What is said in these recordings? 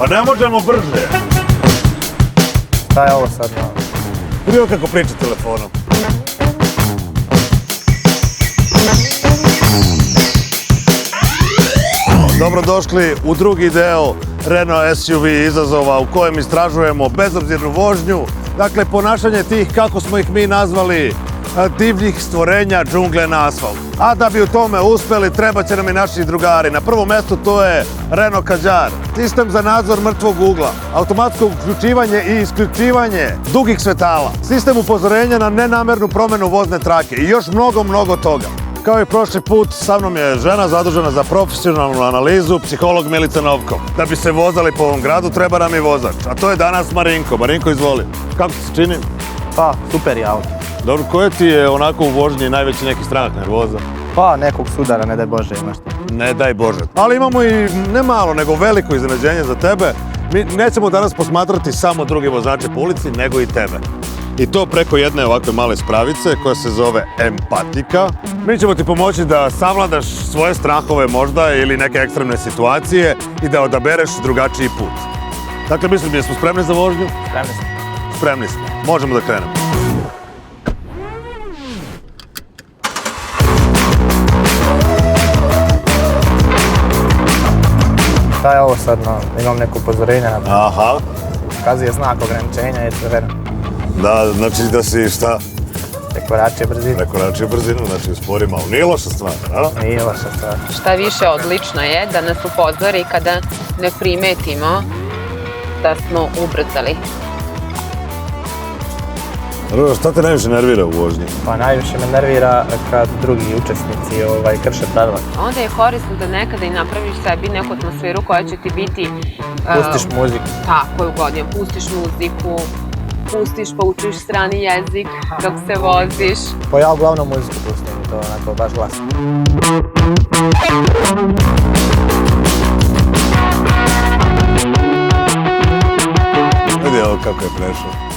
Pa ne možemo brže. Šta je ovo sad? Vidio kako priča telefonom. Dobrodošli u drugi deo Renault SUV izazova u kojem istražujemo bezobzirnu vožnju. Dakle, ponašanje tih, kako smo ih mi nazvali, divljih stvorenja džungle na asfalt. A da bi u tome uspeli, treba će nam i naši drugari. Na prvom mjestu to je Renault Kadjar, sistem za nadzor mrtvog ugla, automatsko uključivanje i isključivanje dugih svetala, sistem upozorenja na nenamernu promjenu vozne trake i još mnogo toga. Kao i prošli put, sa mnom je žena zadužena za profesionalnu analizu, psiholog Milica Novko. Da bi se vozali po ovom gradu, treba nam i vozač. A to je danas Marinko. Marinko, izvoli. Kako ti se čini? Pa, super je auto. Dobro, koje ti je onako u vožnji najveći neki strah, nervoza? Pa, nekog sudara, ne daj Bože, imaš to. Ne daj Bože. Ali imamo i ne malo, nego veliko iznenađenje za tebe. Mi nećemo danas posmatrati samo druge vozače po ulici, nego i tebe. I to preko jedne ovakve male spravice koja se zove Empatika. Mi ćemo ti pomoći da savladaš svoje strahove možda ili neke ekstremne situacije i da odabereš drugačiji put. Dakle, mislim, jesmo spremni za vožnju? Spremni smo. Spremni smo. Možemo da krenemo. Šta je ovo sad? Imam neko upozorenje na to. Aha. Kazuje znak ograničenja i crveno. Da, znači da si šta? Prekoračio brzinu. Prekoračio brzinu, znači uspori malo. Nije loša stvar, a? Nije loša stvar. Šta više odlično je da nas upozori kada ne primetimo da smo ubrzali. Ruža, šta te najviše nervira u vožnji? Pa najviše me nervira kad drugi učesnici krše pravila. Onda je korisno da nekada i napraviš sebi neku atmosferu koja će ti biti... Pustiš muziku. Tako je ugodnije. Pustiš muziku, pustiš pa učiš strani jezik dok se voziš. Pa ja uglavnom muziku pustim i to onako baš glasno. Vidi ovo kako je prešao.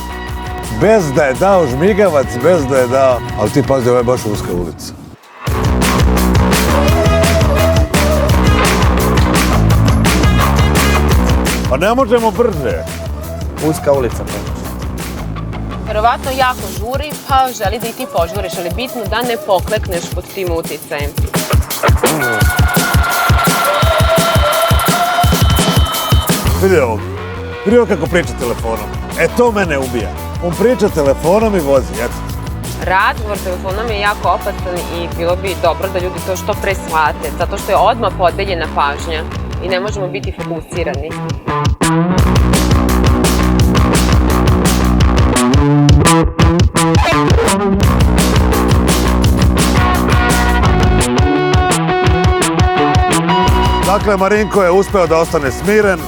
Bez da je dao žmigavac, bez da je dao... Ali ti pazi, ovo je baš uska ulica. Pa ne možemo brže. Uska ulica to. Verovatno jako žuri, pa želi da i ti požuriš, ali bitno da ne poklekneš pod tim uticajem. Vidi ovo. Vidi ovo kako priča telefonom. E, to mene ubija. On priča telefonom i vozi, eto. Razgovor telefonom je jako opasan i bilo bi dobro da ljudi to što pre shvate, zato što je odmah podeljena pažnja i ne možemo biti fokusirani. Dakle, Marinko je uspeo da ostane smiren,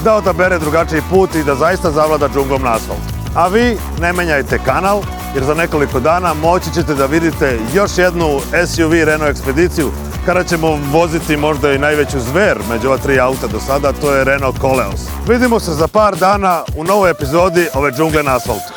da odabere drugačiji put i da zaista zavlada džunglom na asfaltu. A vi ne menjajte kanal, jer za nekoliko dana moći ćete da vidite još jednu SUV Renault ekspediciju kada ćemo voziti možda i najveću zver među ova tri auta do sada, to je Renault Koleos. Vidimo se za par dana u novoj epizodi ove džungle na asfaltu.